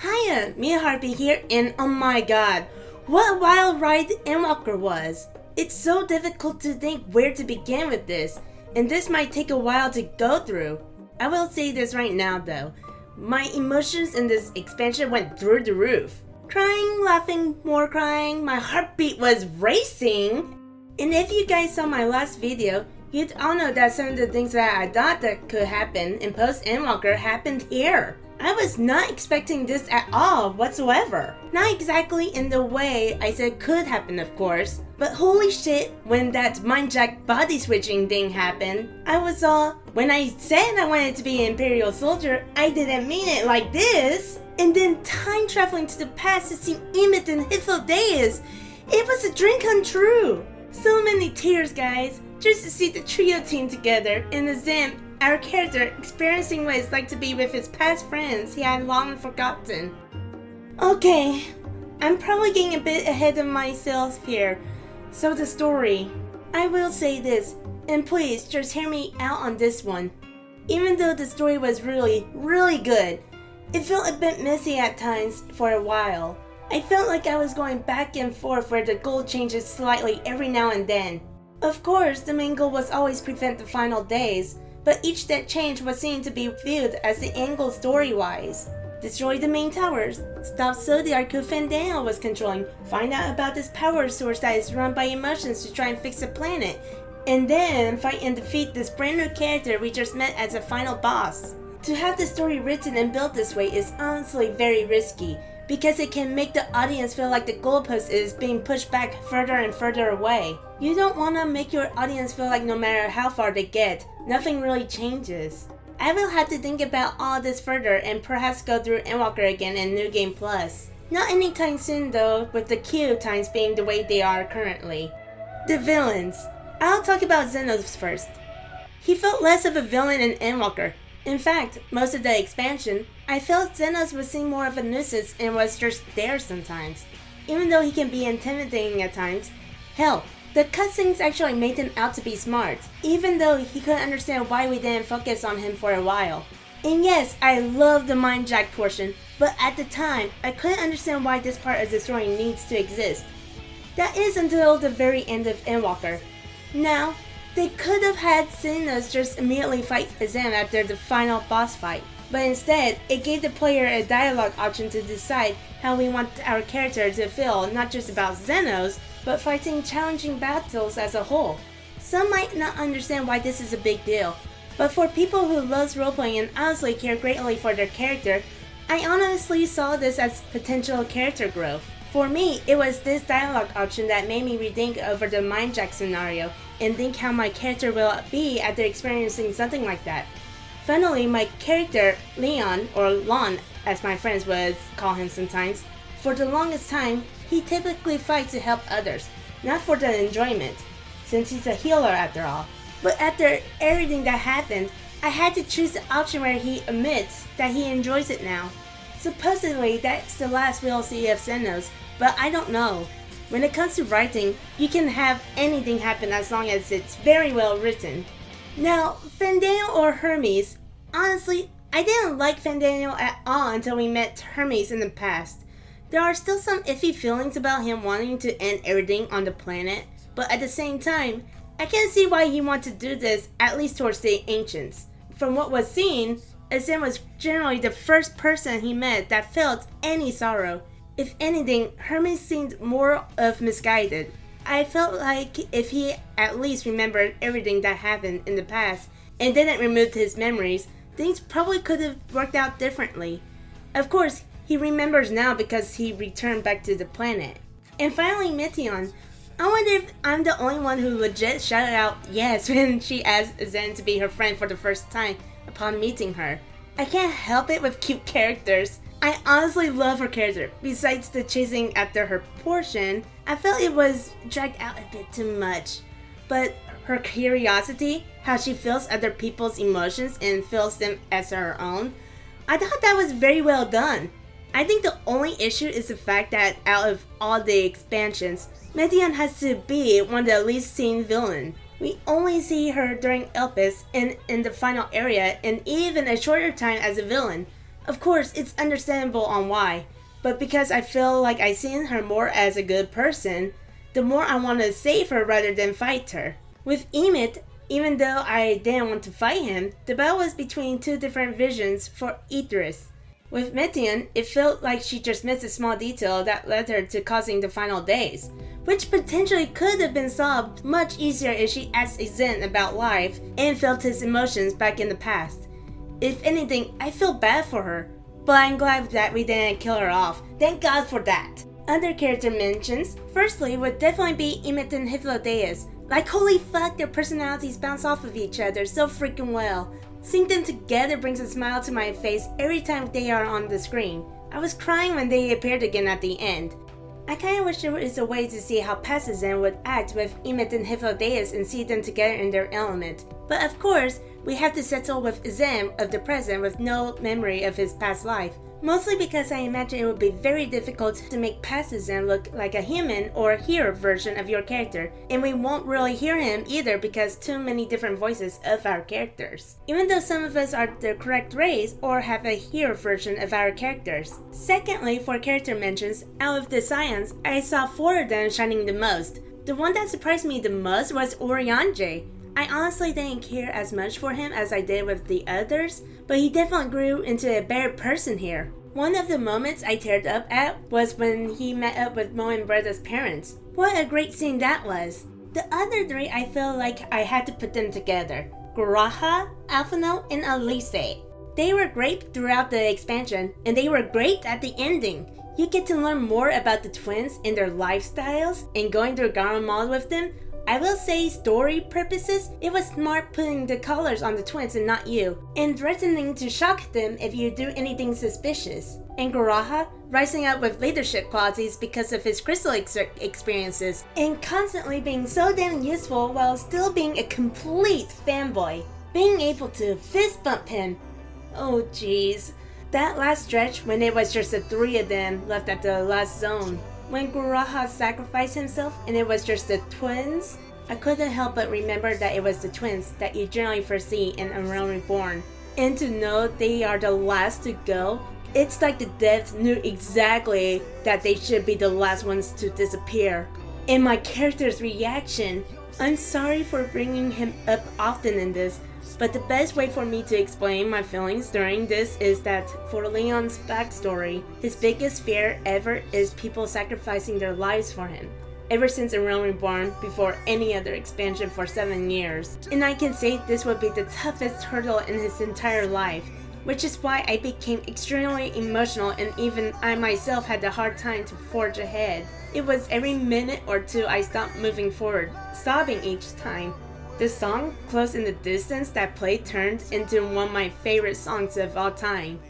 Hiya, Mia Harpy here, and oh my god, what a wild ride Endwalker was! It's so difficult to think where to begin with this, and this might take a while to go through. I will say this right now though, my emotions in this expansion went through the roof. Crying, laughing, more crying, my heartbeat was racing! And if you guys saw my last video, you'd all know that some of the things that I thought that could happen in post Endwalker happened here. I was not expecting this at all whatsoever. Not exactly in the way I said could happen, of course. But holy shit, when that Mindjack body switching thing happened, I was all, when I said I wanted to be an Imperial soldier, I didn't mean it like this. And then time traveling to the past to see Emmett and Hythlodaeus. It was a dream come true. So many tears, guys, just to see the trio team together in the Zen. Our character experiencing what it's like to be with his past friends he had long forgotten. Okay, I'm probably getting a bit ahead of myself here. So the story. I will say this, and please just hear me out on this one. Even though the story was really good, it felt a bit messy at times for a while. I felt like I was going back and forth where the goal changes slightly every now and then. Of course, the main goal was always prevent the final days, but each that changed was seen to be viewed as the end goal story-wise. Destroy the main towers, stop Zodiark who Fandaniel was controlling, find out about this power source that is run by emotions to try and fix the planet, and then fight and defeat this brand new character we just met as a final boss. To have the story written and built this way is honestly very risky, because it can make the audience feel like the goalpost is being pushed back further and further away. You don't want to make your audience feel like no matter how far they get, nothing really changes. I will have to think about all this further and perhaps go through Endwalker again in New Game Plus. Not anytime soon though, with the queue times being the way they are currently. The villains. I'll talk about Zenos first. He felt less of a villain in Endwalker. In fact, most of the expansion, I felt Zenos was seen more of a nuisance and was just there sometimes. Even though he can be intimidating at times. Hell, the cutscenes actually made him out to be smart, even though he couldn't understand why we didn't focus on him for a while. And yes, I love the Mindjack portion, but at the time, I couldn't understand why this part of the story needs to exist. That is until the very end of Endwalker. Now, they could have had Zenos just immediately fight Zen after the final boss fight, but instead, it gave the player a dialogue option to decide how we want our character to feel not just about Zenos, but fighting challenging battles as a whole. Some might not understand why this is a big deal, but for people who love roleplaying and honestly care greatly for their character, I honestly saw this as potential character growth. For me, it was this dialogue option that made me rethink over the Mindjack scenario and think how my character will be after experiencing something like that. Finally, my character, Leon, or Lon as my friends would call him sometimes, for the longest time, he typically fights to help others, not for the enjoyment, since he's a healer after all. But after everything that happened, I had to choose the option where he admits that he enjoys it now. Supposedly, that's the last we'll see of Zenos, but I don't know. When it comes to writing, you can have anything happen as long as it's very well written. Now, Fandaniel or Hermes, honestly, I didn't like Fandaniel at all until we met Hermes in the past. There are still some iffy feelings about him wanting to end everything on the planet, but at the same time, I can see why he wanted to do this, at least towards the ancients. From what was seen, Zen was generally the first person he met that felt any sorrow. If anything, Hermes seemed more of misguided. I felt like if he at least remembered everything that happened in the past and didn't remove his memories, things probably could have worked out differently. Of course, he remembers now because he returned back to the planet. And finally, Meteion. I wonder if I'm the only one who legit shouted out yes when she asked Zen to be her friend for the first time upon meeting her. I can't help it with cute characters. I honestly love her character. Besides the chasing after her portion, I felt it was dragged out a bit too much. But her curiosity, how she feels other people's emotions and feels them as her own, I thought that was very well done. I think the only issue is the fact that out of all the expansions, Meteion has to be one of the least seen villain. We only see her during Elpis and in the final area and even a shorter time as a villain. Of course, it's understandable on why, but because I feel like I seen her more as a good person, the more I want to save her rather than fight her. With Emmett, even though I didn't want to fight him, the battle was between two different visions for Idris. With Metian, it felt like she just missed a small detail that led her to causing the final days, which potentially could have been solved much easier if she asked Zen about life and felt his emotions back in the past. If anything, I feel bad for her, but I'm glad that we didn't kill her off. Thank God for that. Other character mentions, firstly, would definitely be Emmett and Hythlodaeus. Like holy fuck, their personalities bounce off of each other so freaking well. Seeing them together brings a smile to my face every time they are on the screen. I was crying when they appeared again at the end. I kinda wish there was a way to see how Zen would act with Emmett and Hythlodaeus and see them together in their element. But of course, we have to settle with Zen of the present with no memory of his past life. Mostly because I imagine it would be very difficult to make Zen look like a human or hero version of your character, and we won't really hear him either because too many different voices of our characters. Even though some of us are the correct race or have a hero version of our characters. Secondly, for character mentions, out of the Scions, I saw 4 of them shining the most. The one that surprised me the most was Urianger. I honestly didn't care as much for him as I did with the others, but he definitely grew into a better person here. One of the moments I teared up at was when he met up with Mo and Bretta's parents. What a great scene that was. The other 3, I feel like I had to put them together. Garaha, Alphinaud, and Alisaie. They were great throughout the expansion, and they were great at the ending. You get to learn more about the twins and their lifestyles, and going through Garon Mall with them. I will say story purposes, it was smart putting the colors on the twins and not you, and threatening to shock them if you do anything suspicious. And Garaha, rising up with leadership qualities because of his crystal experiences, and constantly being so damn useful while still being a complete fanboy. Being able to fist bump him. Oh jeez. That last stretch when it was just the 3 of them left at the last zone. When Garaha sacrificed himself and it was just the twins, I couldn't help but remember that it was the twins that you generally first see in A Realm Reborn. And to know they are the last to go, it's like the devs knew exactly that they should be the last ones to disappear. And my character's reaction, I'm sorry for bringing him up often in this, but the best way for me to explain my feelings during this is that for Leon's backstory, his biggest fear ever is people sacrificing their lives for him. Ever since A Realm Reborn, before any other expansion for 7 years. And I can say this would be the toughest hurdle in his entire life, which is why I became extremely emotional and even I myself had a hard time to forge ahead. It was every minute or 2 I stopped moving forward, sobbing each time. The song, Close in the Distance, that played turned into one of my favorite songs of all time.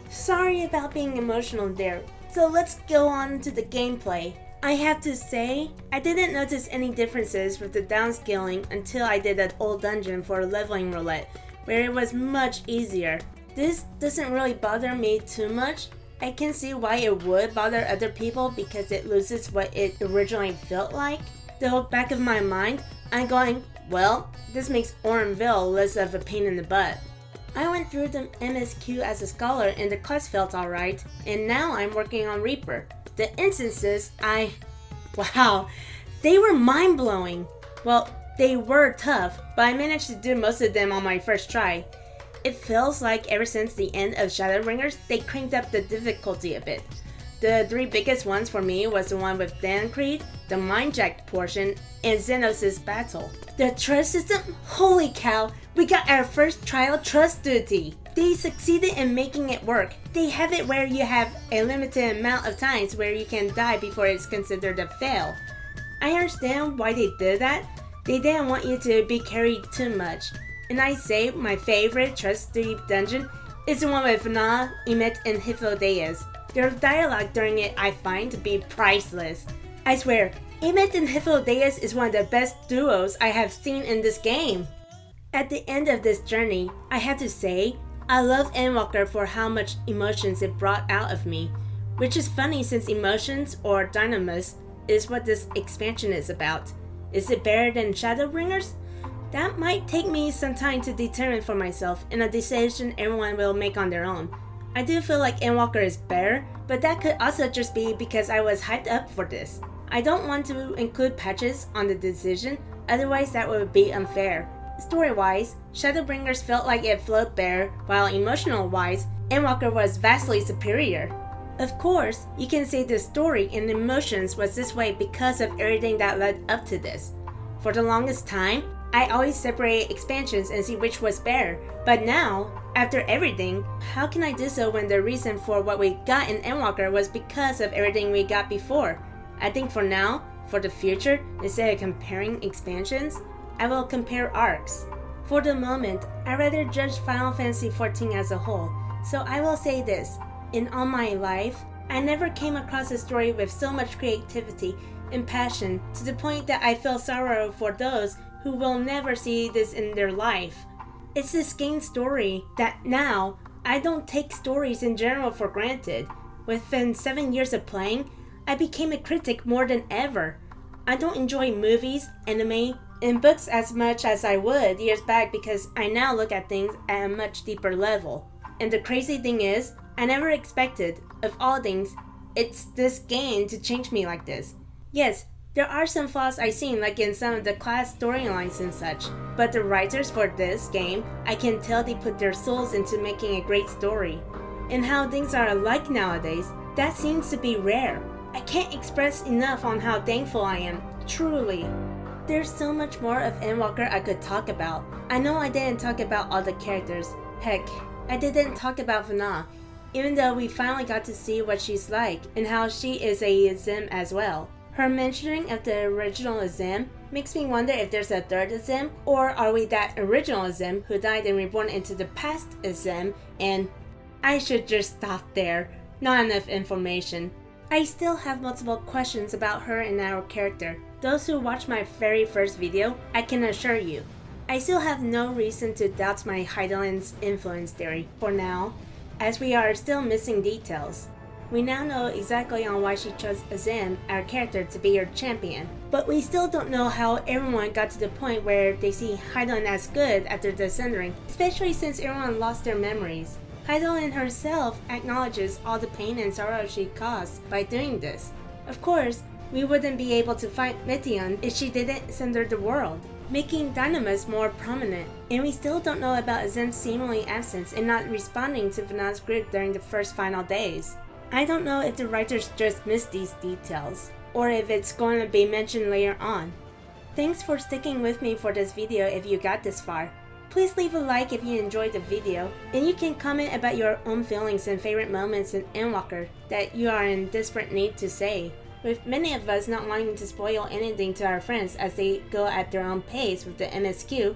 Sorry about being emotional there, so let's go on to the gameplay. I have to say, I didn't notice any differences with the downscaling until I did that old dungeon for leveling roulette, where it was much easier. This doesn't really bother me too much. I can see why it would bother other people because it loses what it originally felt like. Though back of my mind, I'm going, well, this makes Orenville less of a pain in the butt. I went through the MSQ as a scholar and the quest felt alright, and now I'm working on Reaper. The instances, wow, they were mind-blowing. Well, they were tough, but I managed to do most of them on my first try. It feels like ever since the end of Shadowbringers, they cranked up the difficulty a bit. The 3 biggest ones for me was the one with Dancreed, the Mindjacked portion, and Xenos' battle. The trust system? Holy cow, we got our first trial trust duty. They succeeded in making it work. They have it where you have a limited amount of times where you can die before it's considered a fail. I understand why they did that. They didn't want you to be carried too much. And I say my favorite trust duty dungeon is the one with Na, Emmett, and Hythlodaeus. Their dialogue during it I find to be priceless. I swear, Emmett and Hythlodaeus is one of the best duos I have seen in this game. At the end of this journey, I have to say, I love Endwalker for how much emotions it brought out of me, which is funny since emotions, or dynamis, is what this expansion is about. Is it better than Shadowbringers? That might take me some time to determine for myself, and a decision everyone will make on their own. I do feel like Endwalker is better, but that could also just be because I was hyped up for this. I don't want to include patches on the decision, otherwise that would be unfair. Story-wise, Shadowbringers felt like it flowed better, while emotional-wise, Endwalker was vastly superior. Of course, you can say the story and emotions was this way because of everything that led up to this. For the longest time, I always separate expansions and see which was better, but now, after everything, how can I do so when the reason for what we got in Endwalker was because of everything we got before? I think for now, for the future, instead of comparing expansions, I will compare arcs. For the moment, I rather judge Final Fantasy XIV as a whole, so I will say this. In all my life, I never came across a story with so much creativity and passion to the point that I feel sorrow for those who will never see this in their life. It's this game story that now, I don't take stories in general for granted. Within 7 years of playing, I became a critic more than ever. I don't enjoy movies, anime, and books as much as I would years back because I now look at things at a much deeper level. And the crazy thing is, I never expected, of all things, it's this game to change me like this. Yes, there are some flaws I've seen like in some of the class storylines and such, but the writers for this game, I can tell they put their souls into making a great story. And how things are alike nowadays, that seems to be rare. I can't express enough on how thankful I am, truly. There's so much more of Endwalker I could talk about. I know I didn't talk about all the characters. Heck, I didn't talk about Vana, even though we finally got to see what she's like and how she is a Zim as well. Her mentioning of the original Zim makes me wonder if there's a third Zim, or are we that original Zim who died and reborn into the past Zim, and I should just stop there. Not enough information. I still have multiple questions about her and our character. Those who watched my very first video, I can assure you, I still have no reason to doubt my Hydaelyn's influence theory for now, as we are still missing details. We now know exactly on why she chose Azim, our character, to be her champion, but we still don't know how everyone got to the point where they see Hydaelyn as good after the Sundering, especially since everyone lost their memories. Hydaelyn herself acknowledges all the pain and sorrow she caused by doing this. Of course, we wouldn't be able to fight Meteion if she didn't sunder the world, making Dynamis more prominent, and we still don't know about Azim's seemingly absence and not responding to Vana's grid during the first final days. I don't know if the writers just missed these details, or if it's going to be mentioned later on. Thanks for sticking with me for this video if you got this far. Please leave a like if you enjoyed the video, and you can comment about your own feelings and favorite moments in Endwalker that you are in desperate need to say. With many of us not wanting to spoil anything to our friends as they go at their own pace with the MSQ,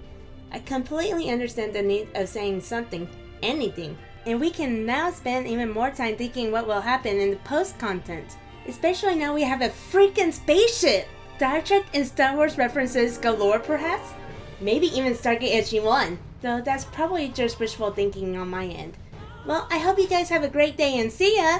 I completely understand the need of saying something, anything. And we can now spend even more time thinking what will happen in the post-content. Especially now we have a freaking spaceship! Star Trek and Star Wars references galore perhaps? Maybe even Stargate SG-1, though that's probably just wishful thinking on my end. Well, I hope you guys have a great day and see ya!